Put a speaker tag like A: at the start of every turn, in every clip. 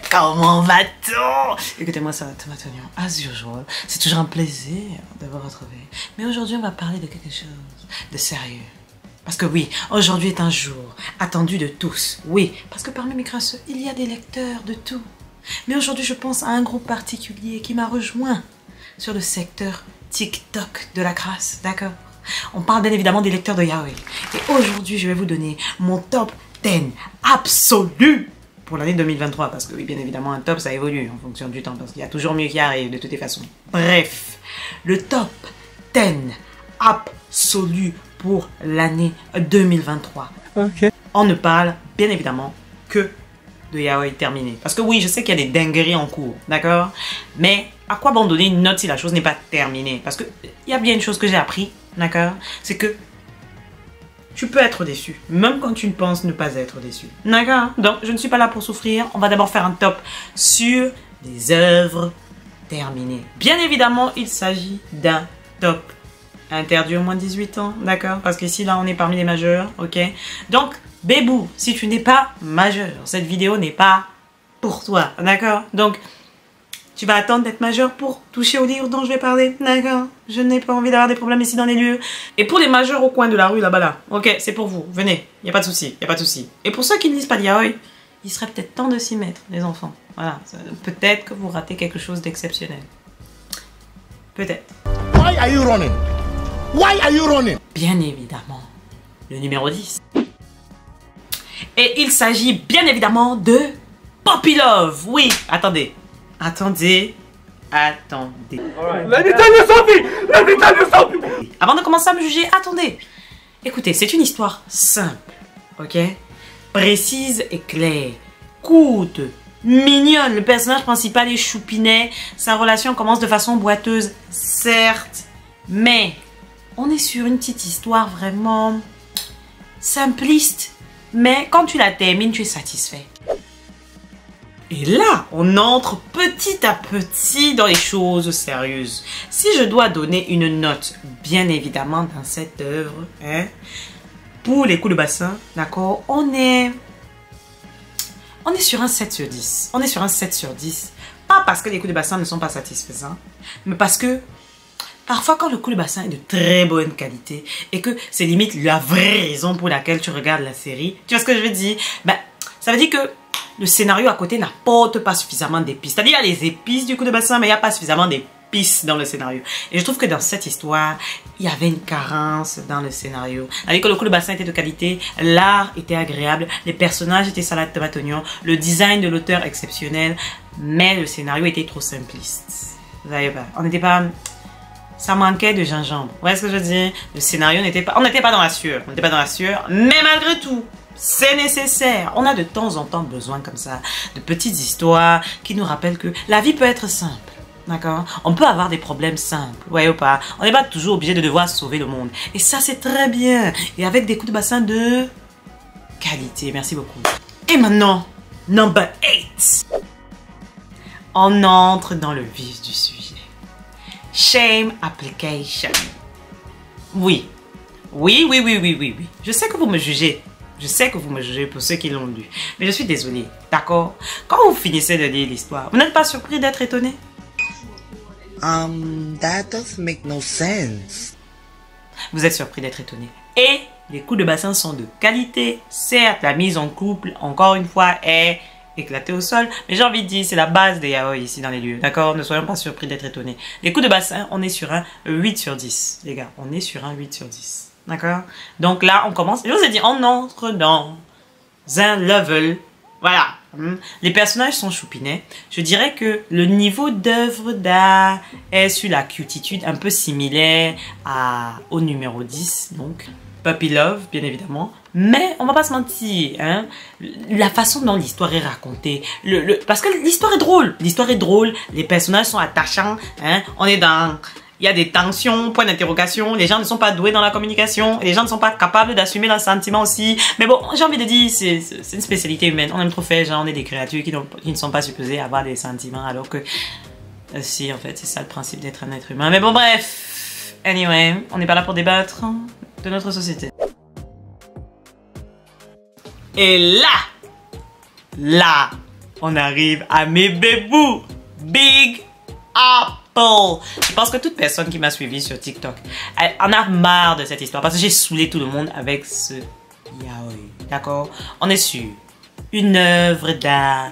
A: Comment va-t-on? Écoutez-moi, ça va tout maintenir as usual. C'est toujours un plaisir de vous retrouver. Mais aujourd'hui, on va parler de quelque chose de sérieux. Parce que oui, aujourd'hui est un jour attendu de tous. Oui, parce que parmi mes crasseux, il y a des lecteurs de tout. Mais aujourd'hui, je pense à un groupe particulier qui m'a rejoint sur le secteur TikTok de la crasse, d'accord? On parle bien évidemment des lecteurs de yaoi. Et aujourd'hui, je vais vous donner mon top 10 absolu pour l'année 2023. Parce que oui, bien évidemment, un top, ça évolue en fonction du temps. Parce qu'il y a toujours mieux qui arrive de toutes les façons. Bref, le top 10 absolu pour l'année 2023. Ok. On ne parle bien évidemment que de yaoi terminé. Parce que oui, je sais qu'il y a des dingueries en cours, d'accord? Mais à quoi bon donner une note si la chose n'est pas terminée? Parce que il y a bien une chose que j'ai appris, d'accord? C'est que tu peux être déçu, même quand tu ne penses ne pas être déçu. D'accord? Donc, je ne suis pas là pour souffrir. On va d'abord faire un top sur des œuvres terminées. Bien évidemment, il s'agit d'un top interdit au moins de 18 ans, d'accord? Parce qu'ici, là, on est parmi les majeurs, ok? Donc, bébou, si tu n'es pas majeur, cette vidéo n'est pas pour toi, d'accord? Donc, tu vas attendre d'être majeur pour toucher au livre dont je vais parler, d'accord? Je n'ai pas envie d'avoir des problèmes ici dans les lieux. Et pour les majeurs au coin de la rue, là-bas, là, ok, c'est pour vous, venez, il n'y a pas de souci, il n'y a pas de souci. Et pour ceux qui ne lisent pas de yaoi, il serait peut-être temps de s'y mettre, les enfants. Voilà, peut-être que vous ratez quelque chose d'exceptionnel. Peut-être.
B: Why are you running? Why are you running?
A: Bien évidemment, le numéro 10. Et il s'agit bien évidemment de Puppy Love. Oui, attendez. Attendez. Let me tell you something. Let me tell you something. Avant de commencer à me juger, attendez. Écoutez, c'est une histoire simple, ok? Précise et claire. Courte, mignonne. Le personnage principal est choupinet. Sa relation commence de façon boiteuse, certes. Mais on est sur une petite histoire vraiment simpliste. Mais quand tu la termines, tu es satisfait. Et là, on entre petit à petit dans les choses sérieuses. Si je dois donner une note, bien évidemment, dans cette œuvre, hein, pour les coups de bassin, d'accord, on est sur un 7 sur 10. On est sur un 7 sur 10. Pas parce que les coups de bassin ne sont pas satisfaisants, mais parce que parfois, quand le coup de bassin est de très bonne qualité et que c'est limite la vraie raison pour laquelle tu regardes la série, tu vois ce que je veux dire? Ben, ça veut dire que le scénario à côté n'apporte pas suffisamment d'épices. C'est-à-dire, il y a les épices du coup de bassin, mais il n'y a pas suffisamment d'épices dans le scénario. Et je trouve que dans cette histoire, il y avait une carence dans le scénario. C'est-à-dire que le coup de bassin était de qualité, l'art était agréable, les personnages étaient salade tomate oignon, le design de l'auteur exceptionnel, mais le scénario était trop simpliste. Vous savez pas, on n'était pas... Ça manquait de gingembre. Vous voyez ce que je veux dire? Le scénario n'était pas... On n'était pas dans la sueur. On n'était pas dans la sueur. Mais malgré tout, c'est nécessaire. On a de temps en temps besoin comme ça de petites histoires qui nous rappellent que la vie peut être simple. D'accord? On peut avoir des problèmes simples. Vous voyez ou pas? On n'est pas toujours obligé de devoir sauver le monde. Et ça, c'est très bien. Et avec des coups de bassin de qualité. Merci beaucoup. Et maintenant, number 8. On entre dans le vif du sujet. Shame Application. Oui. Oui. Je sais que vous me jugez. Je sais que vous me jugez pour ceux qui l'ont lu. Mais je suis désolée. D'accord? Quand vous finissez de lire l'histoire, vous n'êtes pas surpris d'être étonné?
B: That doesn't make no sense.
A: Vous êtes surpris d'être étonné. Et les coups de bassin sont de qualité. Certes, la mise en couple, encore une fois, est éclaté au sol, mais j'ai envie de dire, c'est la base des yaoi ici dans les lieux, d'accord? Ne soyons pas surpris d'être étonnés. Les coups de bassin, on est sur un 8 sur 10, les gars, on est sur un 8 sur 10, d'accord? Donc là, on commence, je vous ai dit, on entre dans un level, voilà. Les personnages sont choupinets. Je dirais que le niveau d'œuvre d'art est sur la cutitude un peu similaire au numéro 10, donc Puppy Love, bien évidemment. Mais on va pas se mentir, hein, la façon dont l'histoire est racontée, parce que l'histoire est drôle, les personnages sont attachants, hein, on est dans... Il y a des tensions, points d'interrogation, les gens ne sont pas doués dans la communication, les gens ne sont pas capables d'assumer leurs sentiments aussi. Mais bon, j'ai envie de dire, c'est une spécialité humaine. On aime trop faire, genre, on est des créatures qui ne sont pas supposées avoir des sentiments, alors que... si, en fait, c'est ça le principe d'être un être humain. Mais bon, bref. Anyway, on n'est pas là pour débattre de notre société. Et là, on arrive à mes bébous. Big Apple. Je pense que toute personne qui m'a suivi sur TikTok, elle en a marre de cette histoire parce que j'ai saoulé tout le monde avec ce yaoi. D'accord? On est sur une œuvre d'art,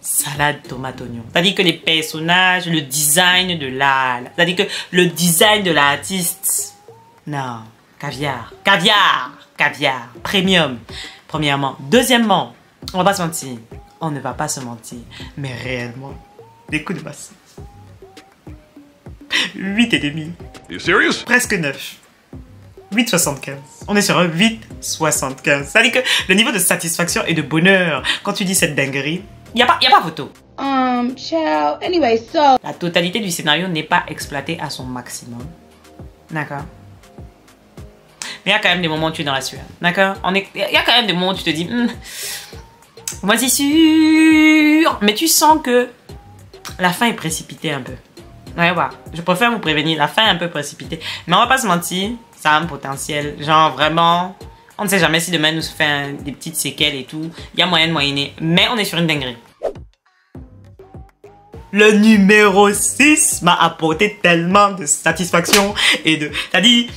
A: salade tomate oignon. C'est-à-dire que les personnages, le design de l'art, c'est-à-dire que le design de l'artiste, non, caviar, premium, premièrement. Deuxièmement, on va pas se mentir, on ne va pas se mentir, mais réellement, des coups de bassin. 8,5.
C: You serious?
A: Presque 9. 8,75. On est sur un 8,75. C'est-à-dire que le niveau de satisfaction et de bonheur, quand tu dis cette dinguerie, il n'y a pas photo.
D: Ciao. Anyway, so...
A: La totalité du scénario n'est pas exploitée à son maximum. D'accord? Mais il y a quand même des moments où tu es dans la sueur. D'accord? Il y a quand même des moments où tu te dis... moi, c'est sûr. Mais tu sens que la fin est précipitée un peu. Ouais, ouais. Je préfère vous prévenir. La fin est un peu précipitée. Mais on va pas se mentir. Ça a un potentiel. Genre, vraiment... On ne sait jamais si demain nous fait des petites séquelles et tout. Il y a moyen de moyenner. Mais on est sur une dinguerie. Le numéro 6 m'a apporté tellement de satisfaction et de... C'est-à-dire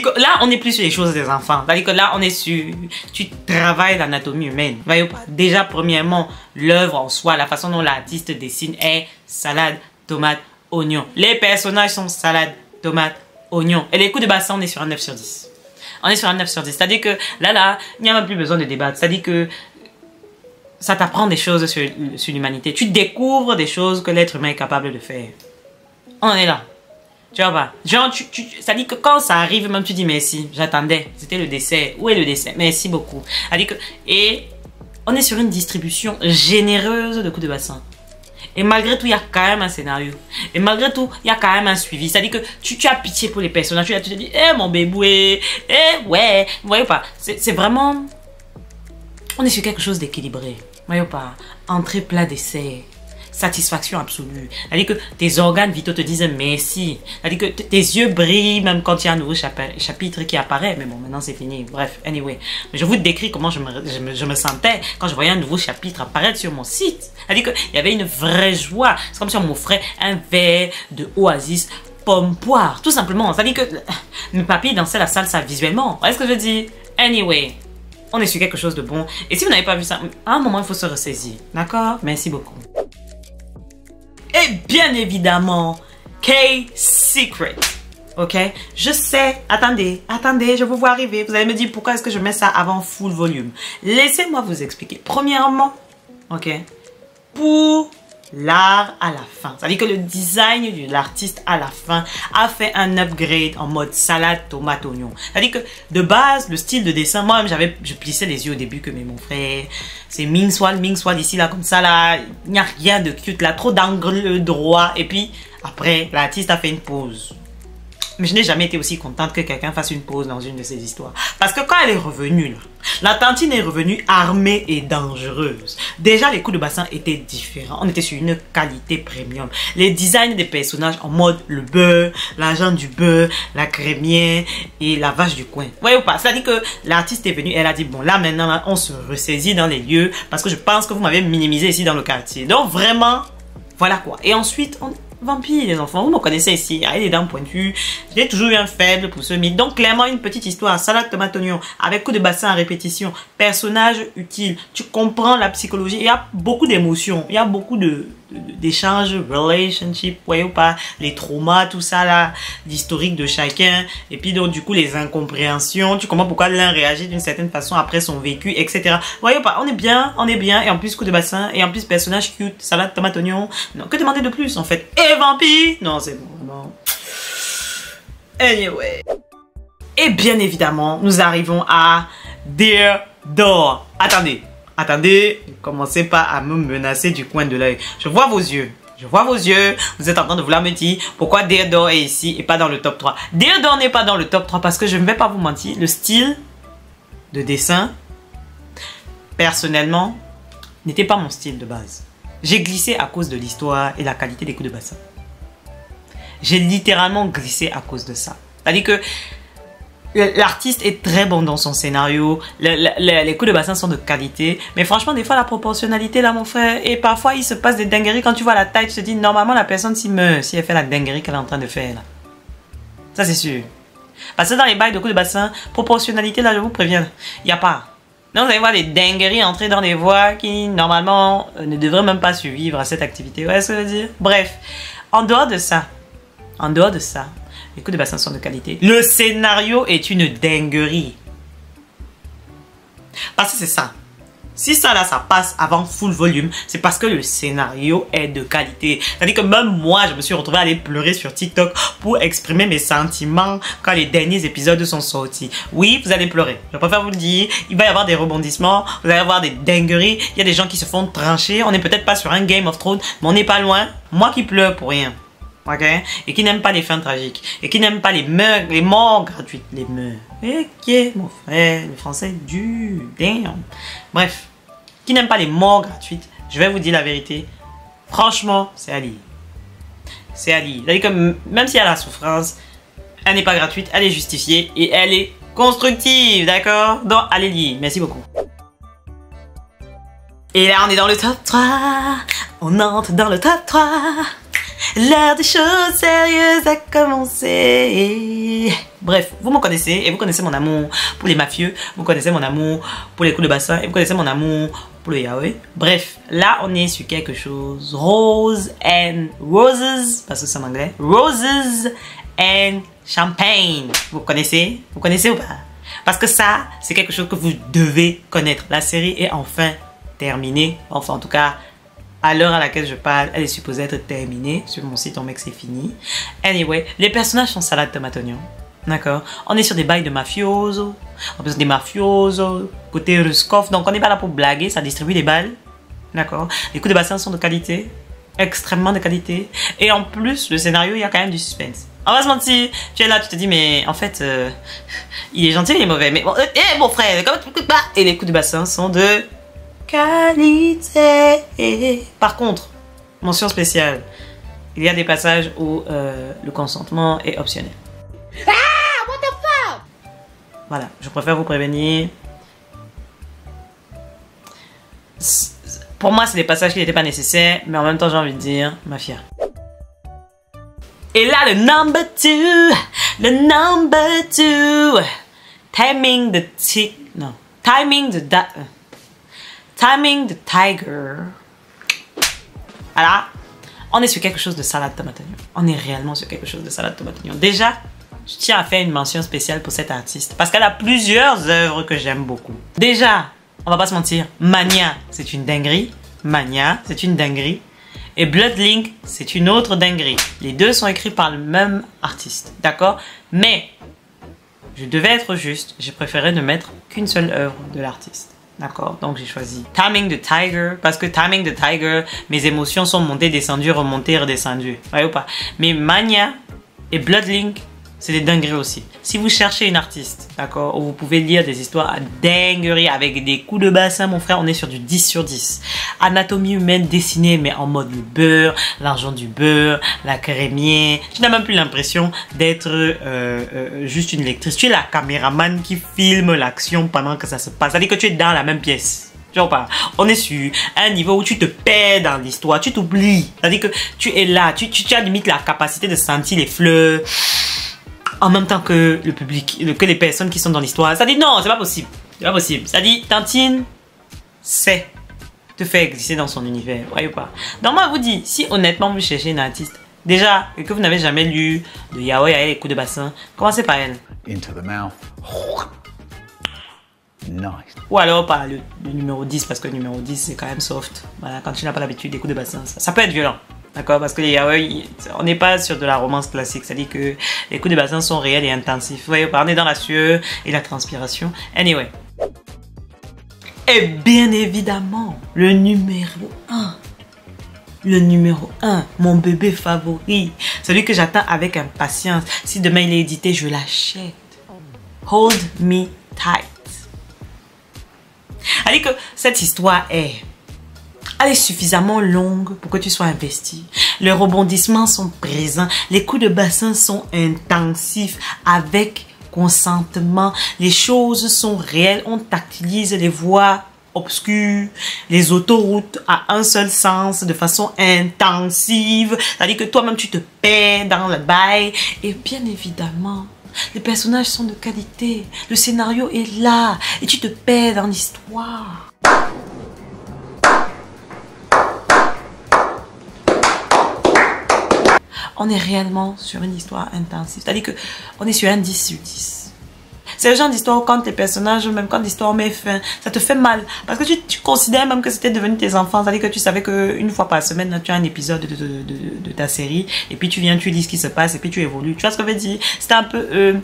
A: que là, on n'est plus sur les choses des enfants. C'est-à-dire que là, on est sur... Tu travailles l'anatomie humaine. Voyez pas. Déjà, premièrement, l'œuvre en soi, la façon dont l'artiste dessine est salade, tomate, oignon. Les personnages sont salade, tomate, oignon. Et les coups de bassin, on est sur un 9 sur 10. On est sur un 9 sur 10. C'est-à-dire que là, il n'y a même plus besoin de débattre. C'est-à-dire que ça t'apprend des choses sur l'humanité. Tu découvres des choses que l'être humain est capable de faire. On est là. Tu vois pas? Genre, c'est-à-dire que quand ça arrive, même tu dis merci. J'attendais. C'était le dessert. Où est le dessert? Merci beaucoup. C'est-à-dire que... Et on est sur une distribution généreuse de coups de bassin. Et malgré tout, il y a quand même un scénario. Et malgré tout, il y a quand même un suivi. C'est-à-dire que tu as pitié pour les personnages. Tu te dis, mon bébé, ouais. Vous voyez pas? C'est vraiment... On est sur quelque chose d'équilibré. Vous voyez pas? Entrée, plat, dessert. Satisfaction absolue. C'est-à-dire que tes organes vitaux te disent merci. C'est-à-dire que tes yeux brillent même quand il y a un nouveau chapitre qui apparaît. Mais bon, maintenant c'est fini. Bref, anyway. Mais je vous décris comment je me sentais quand je voyais un nouveau chapitre apparaître sur mon site. C'est-à-dire qu'il y avait une vraie joie. C'est comme si on m'offrait un verre de Oasis pomme poire. Tout simplement. C'est-à-dire que mes papilles dansaient la salsa visuellement. Vous voyez ce que je dis? Anyway. On est sur quelque chose de bon. Et si vous n'avez pas vu ça, à un moment, il faut se ressaisir. D'accord? Merci beaucoup. Et bien évidemment, K-Secret. Ok? Je sais. Attendez, je vous vois arriver. Vous allez me dire pourquoi est-ce que je mets ça avant full volume. Laissez-moi vous expliquer. Premièrement, ok? Pour l'art à la fin. C'est-à-dire que le design de l'artiste à la fin a fait un upgrade en mode salade, tomate, oignon. C'est-à-dire que de base, le style de dessin, moi-même, je plissais les yeux au début que mon frère, c'est Ming Swan ici, là, comme ça, là. Il n'y a rien de cute, là, trop d'angle droit. Et puis, après, l'artiste a fait une pause. Mais je n'ai jamais été aussi contente que quelqu'un fasse une pause dans une de ces histoires. Parce que quand elle est revenue, là, la tantine est revenue armée et dangereuse. Déjà, les coups de bassin étaient différents. On était sur une qualité premium. Les designs des personnages en mode le beurre, l'agent du beurre, la crémière et la vache du coin. Vous voyez ou pas? C'est-à-dire que l'artiste est venue, elle a dit, bon, là, maintenant, là, on se ressaisit dans les lieux parce que je pense que vous m'avez minimisé ici dans le quartier. Donc, vraiment, voilà quoi. Et ensuite, Vampire, les enfants, vous me connaissez ici, il y a des dents pointues. J'ai toujours eu un faible pour ce mythe. Donc, clairement, une petite histoire. Salade, tomate, oignon, avec coup de bassin à répétition. Personnage utile. Tu comprends la psychologie. Il y a beaucoup d'émotions. Il y a beaucoup d'échanges, relationship, voyez ou pas, les traumas, tout ça là, l'historique de chacun. Et puis, donc, du coup, les incompréhensions. Tu comprends pourquoi l'un réagit d'une certaine façon après son vécu, etc. Voyez ou pas, on est bien. Et en plus, coup de bassin. Et en plus, personnage cute. Salade, tomate, oignon. Non, que demander de plus, en fait? Et vampire! Non, c'est bon, vraiment. Anyway. Et bien évidemment, nous arrivons à Dear Door. Attendez, ne commencez pas à me menacer du coin de l'œil. Je vois vos yeux. Vous êtes en train de vouloir me dire pourquoi Dear Door est ici et pas dans le top 3. Dear Door n'est pas dans le top 3 parce que je ne vais pas vous mentir. Le style de dessin, personnellement, n'était pas mon style de base. J'ai glissé à cause de l'histoire et la qualité des coups de bassin. J'ai littéralement glissé à cause de ça. C'est-à-dire que l'artiste est très bon dans son scénario, les coups de bassin sont de qualité, mais franchement, des fois, la proportionnalité, là, mon frère, et parfois, il se passe des dingueries. Quand tu vois la taille, tu te dis, normalement, la personne s'y meurt si elle fait la dinguerie qu'elle est en train de faire, là. Ça, c'est sûr. Parce que dans les bails de coups de bassin, proportionnalité, là, je vous préviens, il n'y a pas. Donc, vous allez voir des dingueries entrer dans des voies qui, normalement, ne devraient même pas survivre à cette activité. Ouais, ce que je veux dire. Bref, en dehors de ça, les coups de bassin sont de qualité. Le scénario est une dinguerie. Parce que c'est ça. Si ça là, ça passe avant full volume, c'est parce que le scénario est de qualité. C'est-à-dire que même moi, je me suis retrouvée à aller pleurer sur TikTok pour exprimer mes sentiments quand les derniers épisodes sont sortis. Oui, vous allez pleurer. Je préfère vous le dire. Il va y avoir des rebondissements. Vous allez avoir des dingueries. Il y a des gens qui se font trancher. On n'est peut-être pas sur un Game of Thrones, mais on n'est pas loin. Moi qui pleure pour rien. Ok, et qui n'aime pas les fins tragiques, et qui n'aime pas les morts gratuites, les meurs. Ok, mon frère, le français est dur, damn. Bref, qui n'aime pas les morts gratuites, je vais vous dire la vérité, franchement, c'est à lire. C'est à lire. C'est-à-dire que même si elle a la souffrance, elle n'est pas gratuite, elle est justifiée, et elle est constructive, d'accord? Donc, allez lire, merci beaucoup. Et là, on est dans le top 3, on entre dans le top 3. L'heure des choses sérieuses a commencé. Bref, vous me connaissez et vous connaissez mon amour pour les mafieux, vous connaissez mon amour pour les coups de bassin et vous connaissez mon amour pour le yaoi. Bref, là on est sur quelque chose. Rose and roses, parce que c'est en anglais. Roses and champagne. Vous connaissez? Vous connaissez ou pas? Parce que ça, c'est quelque chose que vous devez connaître. La série est enfin terminée. Enfin, en tout cas, à l'heure à laquelle je parle, elle est supposée être terminée. Sur mon site, on met que c'est fini. Anyway, les personnages sont salade tomate oignon. D'accord? On est sur des bails de mafioso. On est sur des mafioso. Côté Ruskov. Donc, on n'est pas là pour blaguer. Ça distribue des balles. D'accord? Les coups de bassin sont de qualité. Extrêmement de qualité. Et en plus, le scénario, il y a quand même du suspense. On va se mentir. Tu es là, tu te dis, mais en fait, il est gentil, il est mauvais. Mais bon, mon frère, comment tu peux pas? Et les coups de bassin sont de qualité. Par contre, mention spéciale, il y a des passages où le consentement est optionnel.
D: Ah, what the fuck?
A: Voilà, je préfère vous prévenir. Pour moi, c'est des passages qui n'étaient pas nécessaires, mais en même temps, j'ai envie de dire, mafia. Et là, le number 2, Timing the Tiger. Voilà, on est sur quelque chose de salade tomate oignon. On est réellement sur quelque chose de salade tomate oignon. Déjà, je tiens à faire une mention spéciale pour cette artiste parce qu'elle a plusieurs œuvres que j'aime beaucoup. Déjà, on va pas se mentir, Mania, c'est une dinguerie. Et Bloodlink, c'est une autre dinguerie. Les deux sont écrits par le même artiste, d'accord? Mais, je devais être juste, j'ai préféré ne mettre qu'une seule œuvre de l'artiste. D'accord? Donc j'ai choisi Taming the Tiger. Parce que Taming the Tiger, mes émotions sont montées, descendues, remontées, redescendues. Voyez ou pas? Mais Mania et Bloodlink, c'est des dingueries aussi. Si vous cherchez une artiste, d'accord, où vous pouvez lire des histoires à dinguerie avec des coups de bassin, mon frère, on est sur du 10 sur 10. Anatomie humaine dessinée, mais en mode le beurre, l'argent du beurre, la crémière. Tu n'as même plus l'impression d'être juste une lectrice. Tu es la caméraman qui filme l'action pendant que ça se passe. C'est-à-dire que tu es dans la même pièce. Tu vois pas? On est sur un niveau où tu te perds dans l'histoire, tu t'oublies. C'est-à-dire que tu es là, tu as limite la capacité de sentir les fleurs en même temps que le public, que les personnes qui sont dans l'histoire. Ça dit non, c'est pas possible. C'est pas possible. Ça dit Tantine sait te faire exister dans son univers. Voyez ou pas? Donc moi, je vous dis, si honnêtement vous cherchez une artiste, déjà, et que vous n'avez jamais lu de Yaoi et les coups de bassin, commencez par elle.
C: Into the mouth. Nice.
A: Ou alors par le numéro 10, parce que le numéro 10, c'est quand même soft. Voilà, quand tu n'as pas l'habitude des coups de bassin, ça peut être violent. D'accord? Parce que les yaoi, on n'est pas sur de la romance classique. C'est-à-dire que les coups de bassin sont réels et intensifs. Vous voyez, on est dans la sueur et la transpiration. Anyway. Et bien évidemment, le numéro 1. Le numéro 1, mon bébé favori. Celui que j'attends avec impatience. Si demain il est édité, je l'achète. Hold Me Tight. C'est-à-dire que cette histoire elle est suffisamment longue pour que tu sois investi. Les rebondissements sont présents. Les coups de bassin sont intensifs avec consentement. Les choses sont réelles. On tactilise les voies obscures, les autoroutes à un seul sens de façon intensive. C'est-à-dire que toi-même, tu te perds dans le bail. Et bien évidemment, les personnages sont de qualité. Le scénario est là. Et tu te perds dans l'histoire. On est réellement sur une histoire intensive. C'est-à-dire qu'on est sur un 10 sur 10. C'est le genre d'histoire où quand les personnages, même quand l'histoire met fin, ça te fait mal. Parce que tu considères même que c'était devenu tes enfants. C'est-à-dire que tu savais qu'une fois par semaine, tu as un épisode de ta série. Et puis tu viens, tu lis ce qui se passe et puis tu évolues. Tu vois ce que je veux dire? C'était un peu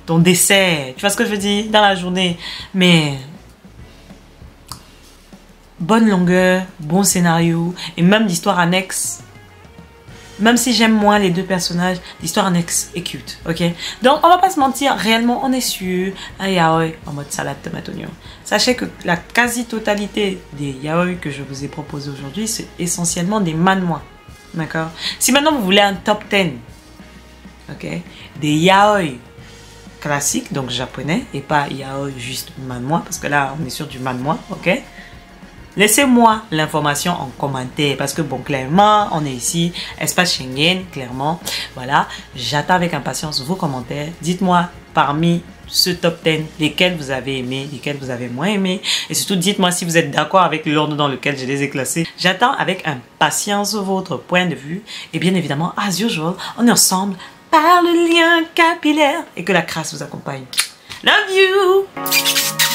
A: ton dessert. Tu vois ce que je veux dire? Dans la journée. Mais bonne longueur, bon scénario et même l'histoire annexe. Même si j'aime moins les deux personnages, l'histoire annexe est cute, ok? Donc, on va pas se mentir, réellement, on est sur un yaoi en mode salade tomate oignon. Sachez que la quasi-totalité des yaoi que je vous ai proposés aujourd'hui, c'est essentiellement des manhwa, d'accord? Si maintenant vous voulez un top 10, ok? Des yaoi classiques, donc japonais, et pas yaoi juste manhwa, parce que là, on est sur du manhwa, ok? Laissez-moi l'information en commentaire parce que bon, clairement, on est ici, espace Schengen, clairement. Voilà, j'attends avec impatience vos commentaires. Dites-moi parmi ce top 10, lesquels vous avez aimé, lesquels vous avez moins aimé. Et surtout, dites-moi si vous êtes d'accord avec l'ordre dans lequel je les ai classés. J'attends avec impatience votre point de vue. Et bien évidemment, as usual, on est ensemble par le lien capillaire et que la crasse vous accompagne. Love you!